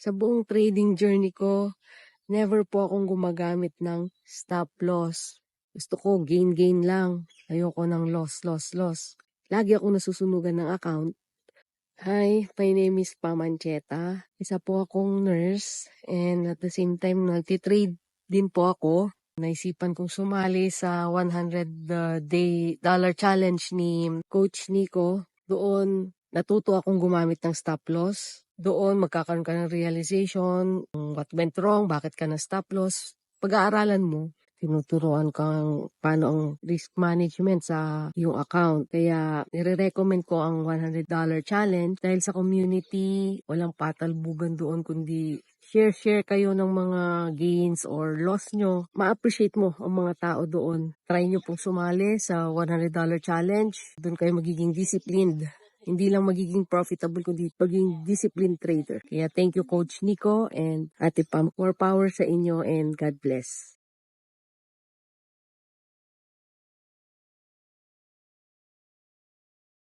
Sa buong trading journey ko, never po akong gumagamit ng stop loss. Gusto ko gain lang. Ayoko ng loss. Lagi akong nasusunugan ng account. Hi, my name is Pamancheta. Isa po akong nurse and at the same time nagtitrade din po ako. Naisipan kong sumali sa $100 challenge ni Coach Nico. Doon natuto akong gumamit ng stop loss. Doon magkakaroon ka ng realization, what went wrong, bakit ka na stop loss. Pag-aaralan mo, tinuturuan kang paano ang risk management sa iyong account. Kaya nire-recommend ko ang $100 challenge dahil sa community, walang patalbugan doon kundi share kayo ng mga gains or loss nyo. Ma-appreciate mo ang mga tao doon. Try nyo pong sumali sa $100 challenge. Doon kayo magiging disciplined. Hindi lang magiging profitable kundi maging disciplined trader. Kaya thank you Coach Nico and Ate Pam. More power sa inyo and God bless.